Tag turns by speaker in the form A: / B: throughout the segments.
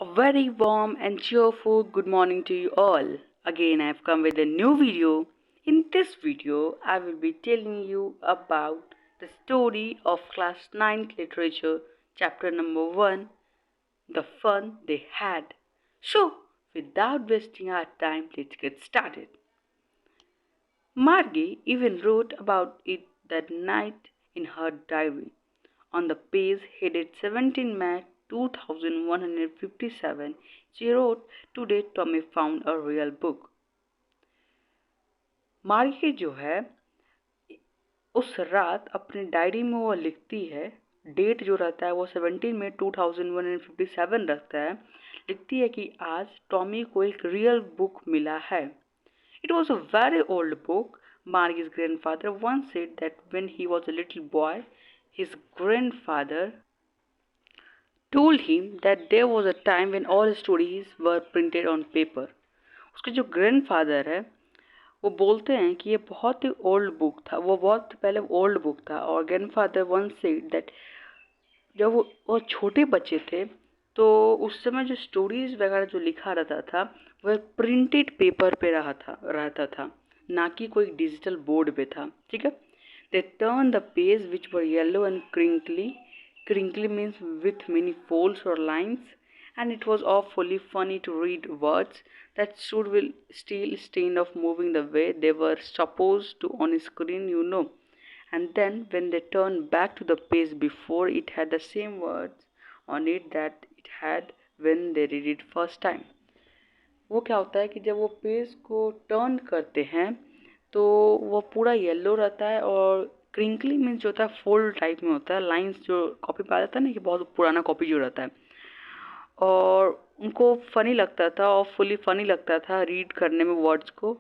A: A very warm and cheerful good morning to you all. Again, I have come with a new video. In this video, I will be telling you about the story of class 9th literature, chapter number 1, The Fun They Had. So, without wasting our time, let's get started. Margie even wrote about it that night in her diary. On the page headed 17 May 2157, she wrote, "Today Tommy found a real book." मार्गी जो है उस रात अपनी diary में वो लिखती है, डेट जो रहता है वो 17 मई 2157 रहता है, लिखती है कि आज टॉमी को एक रियल बुक मिला है. It was a very old book. Margie's grandfather once said that when he was a little boy, his grandfather told him that there was a time when all stories were printed on paper. उसके जो grandfather है वो बोलते हैं कि ये बहुत ही old book था, वो बहुत पहले ओल्ड बुक था. और ग्रैंडफादर वंस सेड दैट जब वो छोटे बच्चे थे तो उस समय जो स्टोरीज वगैरह जो लिखा रहता था वह प्रिंटेड पेपर पे रहता था, ना कि कोई डिजिटल बोर्ड पे था. ठीक है. They turn the page which were yellow and crinkly. Crinkly means with many folds or lines, and it was awfully funny to read words that stood will still stained of moving the way they were supposed to on a screen, you know. And then when they turned back to the page before, it had the same words on it that it had when they read it first time. वो क्या होता है कि जब वो page को turn करते हैं तो वो पूरा येलो रहता है, और क्रिंकली मीन्स जो होता है फोल्ड टाइप में होता है, लाइंस जो कॉपी पे आ जाता है ना कि बहुत पुराना कॉपी जो रहता है, और उनको फ़नी लगता था और फुली फ़नी लगता था रीड करने में वर्ड्स को.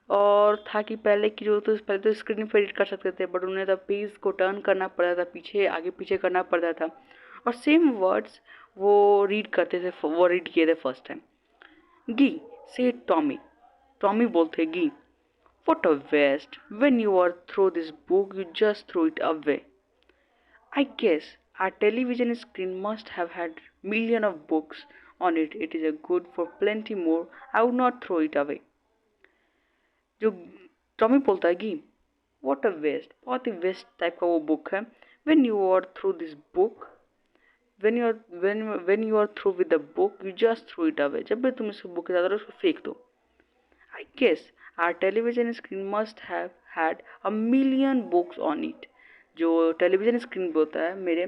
A: और था कि पहले की जो तो पहले तो स्क्रीन पे रीड कर सकते थे, बट उन्हें तब पेज को टर्न करना पड़ता था, पीछे आगे पीछे करना पड़ता था, और सेम वर्ड्स वो रीड करते थे, वो रीड किए थे फर्स्ट टाइम. गी से टॉमी. टॉमी बोलते गी, "What a waste! When you are through this book, you just throw it away. I guess our television screen must have had million of books on it. It is a good for plenty more. I would not throw it away." जो Tommy बोलता है कि "What a waste!" बहुत ही waste type का वो book है. When you are through this book, when you are through with the book, you just throw it away. जब भी तुम इस बुक के ज़्यादा उसको फेंक दो. I guess our television screen must have had a million books on it. जो टेलीविजन स्क्रीन पे होता है मेरे,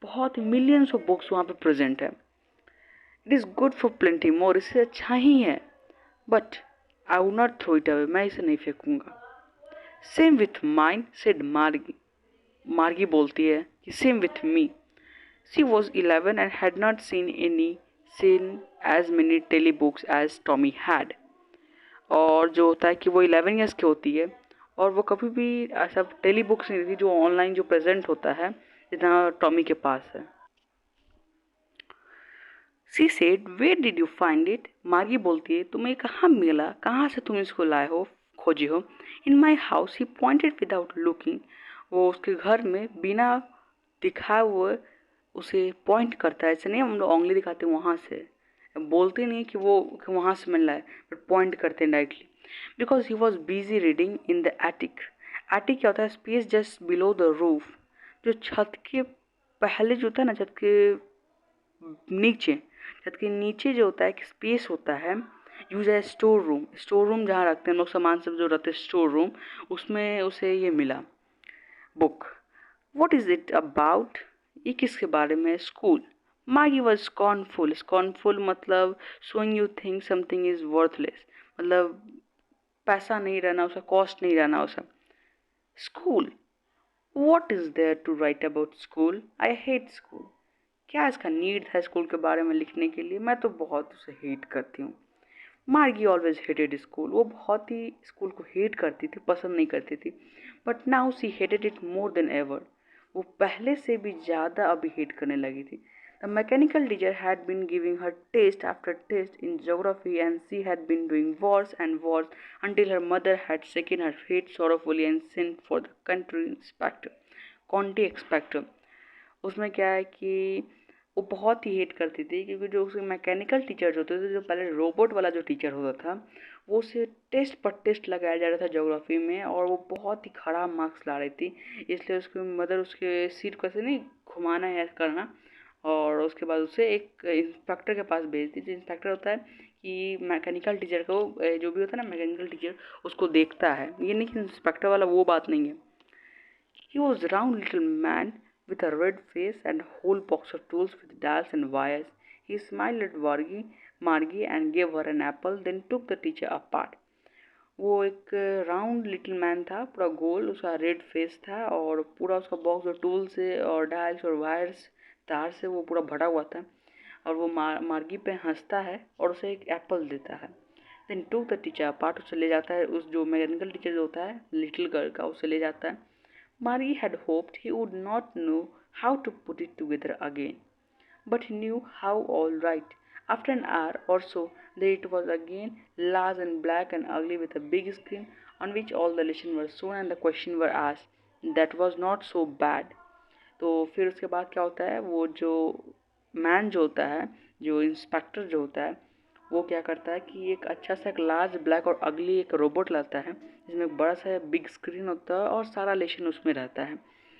A: बहुत मिलियंस ऑफ बुक्स वहाँ पे प्रेजेंट है. It is good for plenty more. इससे अच्छा ही है, but I would not throw it away. मैं इसे नहीं फेंकूंगा. Same with mine said Margi. Margi बोलती है कि same with me. She was 11 and had not seen as many telebooks as Tommy had. और जो होता है कि वो 11 ईयर्स की होती है और वो कभी भी ऐसा टेली बुक्स नहीं थी जो ऑनलाइन जो प्रेजेंट होता है जितना टॉमी के पास है. She said, "where did you find it?" Margie बोलती है, तुम्हें कहाँ मिला, कहाँ से तुम इसको लाए हो, खोजी हो. In my house. He pointed without looking. वो उसके घर में बिना दिखाए हुए उसे पॉइंट करता है. ऐसे नहीं हम लोग उंगली दिखाते हैं वहाँ से, बोलते नहीं कि वो वहाँ से मिल रहा है, बट पॉइंट करते हैं directly. Because he was busy reading in the attic. Attic क्या होता है? Space just below the roof. जो छत के पहले जो होता है ना, नीचे छत के नीचे जो होता है एक स्पेस होता है, यूज है स्टोर रूम. स्टोर रूम जहाँ रखते हैं हम लोग सामान सब जो रहते हैं, स्टोर रूम, उसमें उसे ये मिला book. What is it about? ये किसके बारे में? स्कूल. मागी वॉज स्कॉर्नफुल. स्कॉर्नफुल मतलब showing you think something is worthless, मतलब पैसा नहीं रहना उसका, कॉस्ट नहीं रहना उसका. School. What is there to write about school? I hate school. क्या इसका नीड था स्कूल के बारे में लिखने के लिए? मैं तो बहुत उसे हेट करती हूँ. मार्गी ऑलवेज हेटेड स्कूल. वो बहुत ही स्कूल को हेट करती थी, पसंद नहीं करती थी. But now see hated it more than ever. वो पहले से भी ज़्यादा अभी हेट करने लगी थी. The mechanical teacher had been giving her test after test in geography and she had been doing worse and worse until her mother had shaken her head sorrowfully and sent for the country inspector, county inspector. उसमें क्या है कि वो बहुत ही hate करती थी, क्योंकि जो उसके मैकेनिकल टीचर होते थे, जो पहले रोबोट वाला जो टीचर होता था, वो उसे टेस्ट पर टेस्ट लगाया जा रहा था ज्योग्राफी में, और वो बहुत ही खराब मार्क्स ला रही थी। इसलिए उसकी मदर उसके सीट को ऐसे नहीं घुमाना है करना, और उसके बाद उसे एक इंस्पेक्टर के पास भेज दी। जो इंस्पेक्टर होता है कि मैकेनिकल टीचर को, जो भी होता है ना मैकेनिकल टीचर, उसको देखता है। ये नहीं कि इंस्पेक्टर वाला वो बात नहीं है। He was a round little man with a red face and a whole box of tools with dials and wires. He smiled at Margie and gave her an apple, then took the teacher apart. वो एक round little man था, पूरा गोल, उसका red face था, और पूरा उसका box और टूल से और डायल्स और वायर्स तार से वो पूरा भरा हुआ था। और वो मार्गी पे हंसता है और उसे एक एप्पल देता है। Then took the teacher apart, उसे ले जाता है, उस जो मैकेनिकल टीचर जो होता है लिटिल गर्ल का, उसे ले जाता है। Margie had hoped he would not know how to put it together again, but he knew how all right. After an hour or so, there it was again, large and black and ugly, with a big screen on which all the lessons were shown and the questions were asked. That was not so bad. तो फिर उसके बाद क्या होता है, वो जो man जो होता है, जो इंस्पेक्टर जो होता है, वो क्या करता है कि एक अच्छा सा एक लार्ज ब्लैक और अगली एक रोबोट लाता है, जिसमें एक बड़ा सा बिग स्क्रीन होता है और सारा लेसन उसमें रहता है।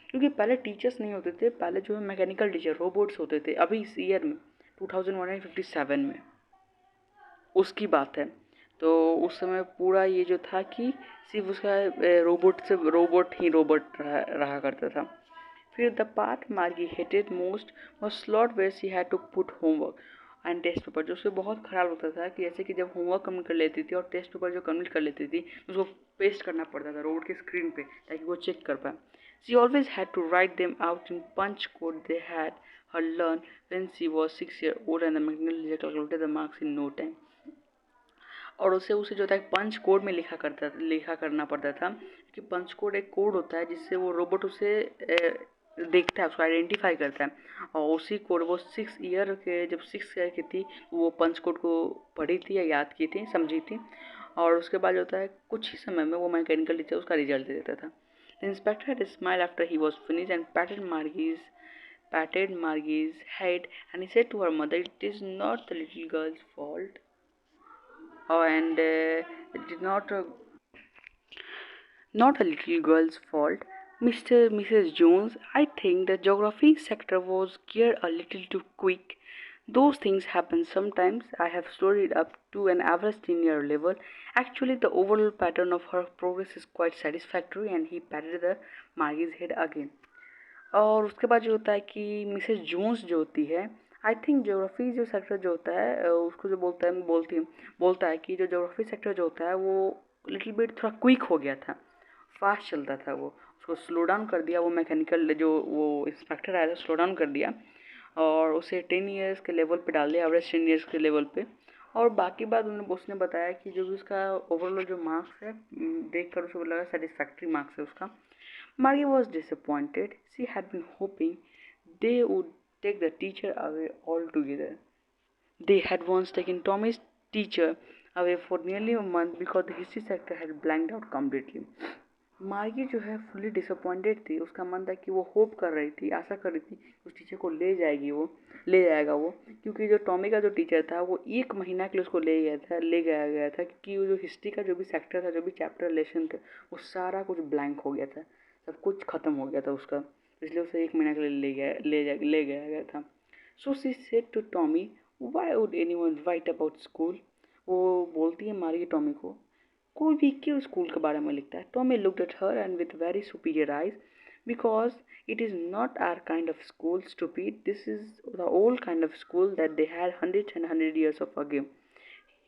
A: क्योंकि पहले टीचर्स नहीं होते थे, पहले जो है मैकेनिकल टीचर रोबोट्स होते थे। अभी इस ईयर में 2157 में उसकी बात है। तो उस समय पूरा ये जो था कि सिर्फ उसका रोबोट से रोबोट रहा करता था। फिर the part Margie hated most was slot where she had to put homework and test paper, जो उसे बहुत ख़राब लगता था कि जैसे कि जब होमवर्क कंप्लीट कर लेती थी और टेस्ट पेपर जो कंप्लीट कर लेती थी, उसको पेस्ट करना पड़ता था रोबोट के स्क्रीन पे ताकि वो चेक कर पाए। She always had to write them out in punch code they had her learn when she was 6 years old and the mechanical calculated the marks in no time. और उसे जो था पंच कोड में लिखा करना पड़ता था, कि पंच कोड एक कोड होता है जिससे वो रोबोट उसे देखता है, उसको आइडेंटिफाई करता है। और उसी कोड वो 6 ईयर के, जब 6 ईयर की थी, वो पंच कोड को पढ़ी थी या याद की थी, समझी थी। और उसके बाद जो होता है कुछ ही समय में वो मैकेनिकल टीचर उसका रिजल्ट दे देता था। The inspector had smile after he was finish and patted Margie's head, and he said to her mother, "It is not the little girl's fault." And it did not a little girl's fault. Mrs. Jones, I think the geography sector was geared a little too quick. Those things happen sometimes. I have studied up to an average senior level. Actually, the overall pattern of her progress is quite satisfactory, and he patted the Margie's head again. और उसके बाद जो होता है कि Mrs Jones जो होती है, आई थिंक ज्योग्राफी जो सेक्टर जो होता है, उसको जो बोलता है कि जो ज्योग्राफी सेक्टर जो होता है वो लिटिल बिट थोड़ा क्विक हो गया था, फास्ट चलता था वो, उसको स्लो डाउन कर दिया। वो मैकेनिकल जो वो इंस्पेक्टर आया था, स्लो डाउन कर दिया और उसे 10 ईयर्स के लेवल पे डाल दिया, एवरेज 10 ईयर्स के लेवल पे। और बाकी बात उसने बताया कि जो भी उसका ओवरऑल जो मार्क्स है देख कर उसे लगा सेटिस्फैक्ट्री मार्क्स है उसका। Margie was disappointed. She had been hoping they would take the teacher away altogether. They had once taken Tommy's teacher away for nearly a month because the history sector had blanked out completely. मार्गी जो है fully disappointed थी। उसका मन था कि वो hope कर रही थी, आशा कर रही थी उस टीचर को ले जाएगा वो, क्योंकि जो टॉमी का जो टीचर था वो 1 महीना के लिए उसको ले गया था, क्योंकि वो जो हिस्ट्री का जो भी सेक्टर था, जो भी चैप्टर लेसन थे, वो सारा कुछ ब्लैंक हो गया था, सब कुछ ख़त्म हो गया था उसका, इसलिए उसे 1 महीना के लिए ले गया था। So she said to Tommy, why would anyone write about school. वो बोलती है मार्गी टॉमी को, कोई भी क्यों स्कूल के बारे में लिखता है। Tommy looked at her and with very superior eyes, because it is not our kind of school stupid, this is the old kind of school that they had hundreds and hundred years of ago.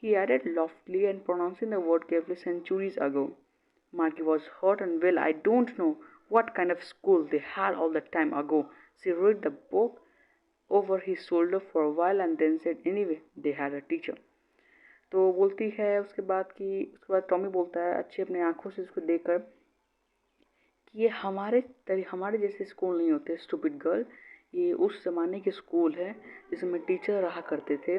A: He added loftily and pronouncing the word carefully, centuries ago. Margie was hurt and well, I don't know what kind of school they had all that time ago. She read the book over his shoulder for a while and then said, anyway, they had a teacher. तो बोलती है उसके बाद Tommy बोलता है अच्छे अपने आंखों से उसको देखकर कि ये हमारे जैसे स्कूल नहीं होते स्टूपिड गर्ल, ये उस ज़माने के स्कूल है जिसमें टीचर रहा करते थे।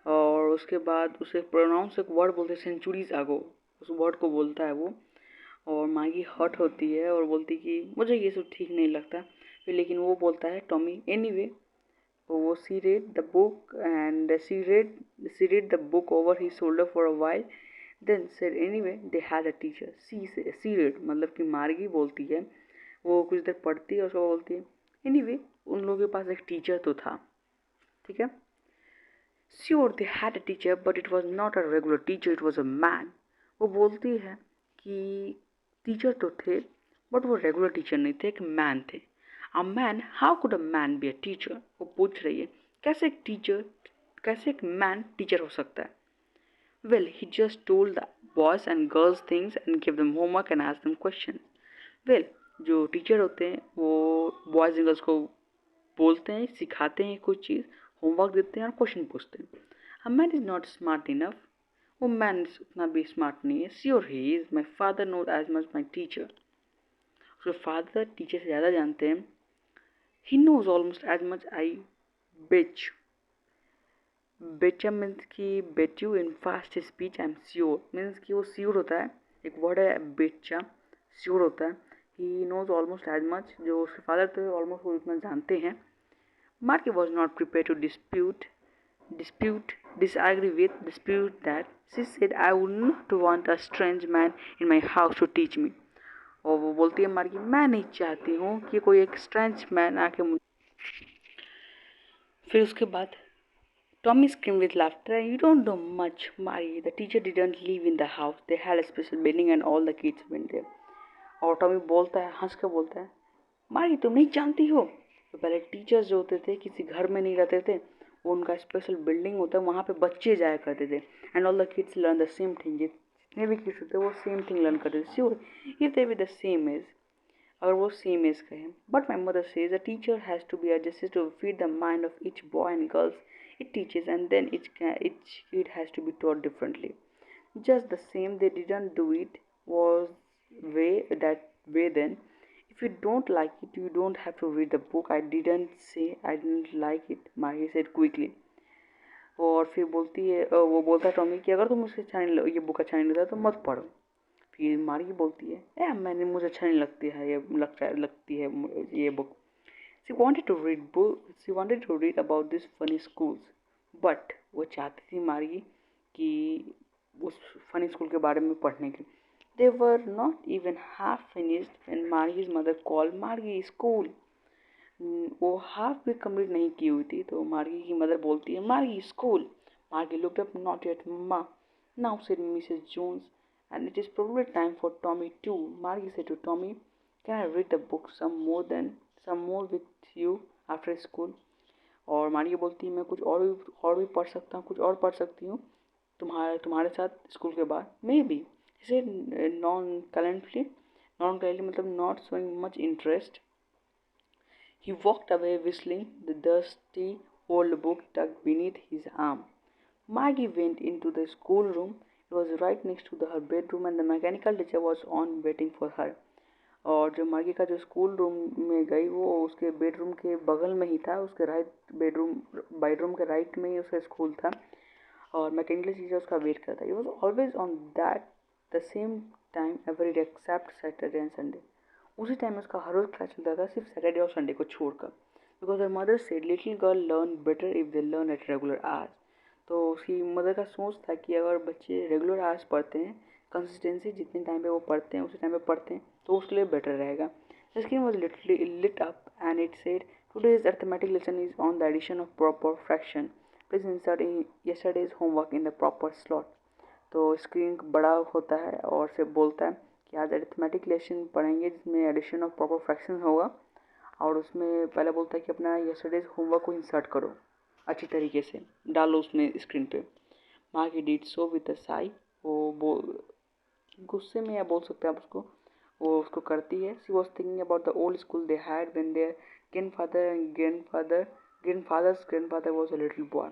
A: और उसके बाद उसे प्रोनाउंस एक वर्ड बोलते सेंचुरीज आगो, उस वर्ड को बोलता है वो। और मागी हर्ट होती है और बोलती कि मुझे ये सब ठीक नहीं लगता। फिर लेकिन वो बोलता है टॉमी, एनीवे वो she read the book and she read the book over his shoulder for a while, then said anyway they had a teacher. She read मतलब कि मार्गी बोलती है, वो कुछ देर पढ़ती है, उसको बोलती है anyway उन लोगों के पास एक टीचर तो था, ठीक है. Sure they had a teacher but it was not a regular teacher, it was a man. वो बोलती है कि टीचर तो थे बट वो रेगुलर टीचर नहीं थे, एक मैन थे. A man, how could a man be a teacher? वो पूछ रही है कैसे एक मैन टीचर हो सकता है. Well he just told the boys and girls things and give them homework and ask them question. Well जो टीचर होते हैं वो बॉयज एंड गर्ल्स को बोलते हैं, सिखाते हैं कुछ चीज़, होमवर्क देते हैं और क्वेश्चन पूछते हैं. A man is not smart enough. वो मैन उतना भी स्मार्ट नहीं है. Sure he is. My father knows as much my teacher. उसके फादर टीचर से ज़्यादा जानते हैं. He knows almost as much I bet. Betcha means कि bet you in fast speech. I am sure means कि वो श्योर होता है, एक वर्ड है बेचा, श्योर होता है. He knows almost as much, जो उसके फादर थे ऑलमोस्ट वो इतना जानते हैं. Marky was not prepared to dispute that. She said, I would not want a strange man in my house to teach me. और वो बोलती है मार्की, मैं नहीं चाहती हूँ कि कोई एक स्ट्रेंज मैन आके मुझे. फिर उसके बाद Tommy screamed with laughter. You don't know much, Margie. The teacher didn't live in the house. They had a special building and all the kids went there. और टॉमी बोलता है, हंस कर बोलता है, मार्गी तुम नहीं जानती हो, तो पहले टीचर्स जो होते थे किसी घर में नहीं रहते थे, वो उनका स्पेशल बिल्डिंग होता है, वहाँ पे बच्चे जाया करते थे. And all the kids learn the same thing. जितने भी किड्स होते हैं वो सेम थिंग लर्न करते थे. Sure if they be the same age, अगर वो सेम एज का है. But my mother says a teacher has to be adjusted to feed the mind of each boy and girls it teaches, and then each kid has to be taught differently. Just the same, they didn't do it was that way then. If you don't like it, you don't have to read the book. I didn't say I didn't like it, Margie said quickly. और फिर बोलती है, वो बोलता है Tommy कि अगर तुम मुझे अच्छा नहीं ये बुक अच्छा नहीं लगता तो मत पढ़ो. फिर मार्गी बोलती है, मैंने मुझे अच्छा नहीं लगती है ये book. She wanted to read about these funny schools, but वो चाहती थी मार्गी कि उस फनी स्कूल के बारे में पढ़ने की. They were not even half finished when Margie's mother called Margie school. वो हाफ भी कंप्लीट नहीं की हुई थी तो मार्गी की मदर बोलती है मार्गी school. Margie looked up. Not yet, Ma. Now, said Mrs. Jones, and it is probably time for Tommy too. Margie said to Tommy, can I read the book some more with you after school? और मार्गी बोलती है मैं कुछ और भी पढ़ सकता हूँ, कुछ और पढ़ सकती हूँ तुम्हारे साथ स्कूल के बाद. मे बी इसे नॉन कलेंटली मतलब not showing much interest. He walked away whistling, the dusty old book tucked beneath his arm. Maggie went into the schoolroom. It was right next to her bedroom and the mechanical teacher was on waiting for her. और जो मार्गी का जो school room में गई वो उसके bedroom के बगल में ही था, उसके बेडरूम के राइट में ही उसका स्कूल था और मैकेनिकल टीचर उसका वेट करता. He was always on that the same time every day except Saturday and Sunday. उसी टाइम में उसका हर रोज क्लास चलता था सिर्फ सैटरडे और संडे को छोड़कर. Because her mother said little girl learn better if they learn at regular hours. तो उसकी मदर का सोच था कि अगर बच्चे रेगुलर आवर्स पढ़ते हैं, कंसिस्टेंसी जितने टाइम पे वो पढ़ते हैं उसी टाइम पे पढ़ते हैं तो उसके लिए बेटर रहेगा. The screen was लिटली lit up and it said, Today's arithmetic lesson is on the addition of proper fraction. Please insert in yesterday's homework in the proper slot. तो स्क्रीन बड़ा होता है और से बोलता है कि आज अरिथमेटिक लेसन पढ़ेंगे जिसमें एडिशन ऑफ प्रॉपर फ्रैक्शन होगा और उसमें पहले बोलता है कि अपना यस्टरडेज होमवर्क को इंसर्ट करो, अच्छी तरीके से डालो उसमें स्क्रीन पे. मार्गी did so with a Sai. वो गुस्से में या बोल सकते हैं आप उसको, वो उसको करती है. She was thinking about the old school they had when their grandfather was a little boy.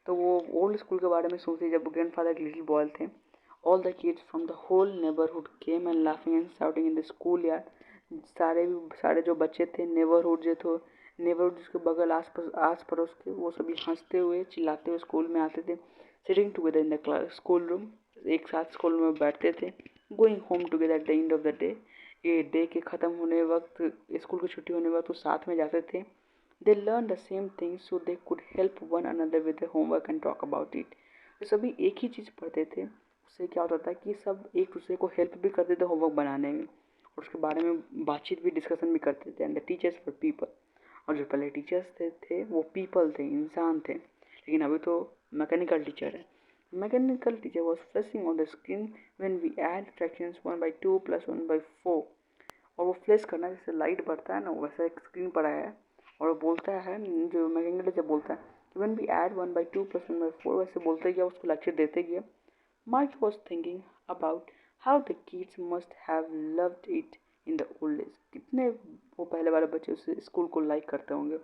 A: तो वो ओल्ड स्कूल के बारे में सोचती जब ग्रैंडफादर लिटिल बॉय थे. All the kids from the whole neighbourhood came and laughing and shouting in the school yard. सारे जो बच्चे थे नेबरहुड जिसके बगल आस पड़ोस के, वो सभी हंसते हुए चिल्लाते हुए स्कूल में आते थे. Sitting together in the class school room, एक साथ स्कूल में बैठते थे. Going home together at the end of the day, ये डे के ख़त्म होने वक्त, स्कूल की छुट्टी होने वक्त वो साथ में जाते थे. They learn the same thing so they could help one another with the homework and talk about it. तो सभी एक ही चीज़ पढ़ते थे, उससे क्या होता था कि सब एक दूसरे को हेल्प भी करते थे होमवर्क बनाने में, और उसके बारे में बातचीत भी, डिस्कशन भी करते थे. And the teachers for people. और जो पहले टीचर्स थे वो पीपल थे, इंसान थे. लेकिन अभी तो मैकेनिकल टीचर है. Mechanical teacher was flashing on the screen when we add fractions 1/2 + 1/4. और वो फ्लैश करना, जैसे लाइट बढ़ता है ना, वैसा एक स्क्रीन पर आया है. और वो बोलता है, जो मैकेनिकल टीचर बोलता है कि व्हेन वी ऐड 1/2 + 1/4, वैसे बोलते गया, उसको लेक्चर देते गया. Mike was thinking about how the kids must have loved it in the old days. कितने वो पहले वाले बच्चे उस स्कूल को लाइक करते होंगे.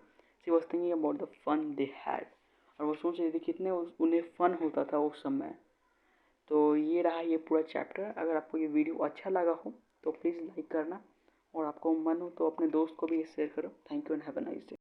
A: She was thinking about the fun they had. और वो सोच रही थी कितने उन्हें फन होता था उस समय. तो ये रहा ये पूरा चैप्टर. अगर आपको ये वीडियो अच्छा लगा हो तो प्लीज़ लाइक करना, और आपको मन हो तो अपने दोस्त को भी शेयर करो. Thank you and have a nice day.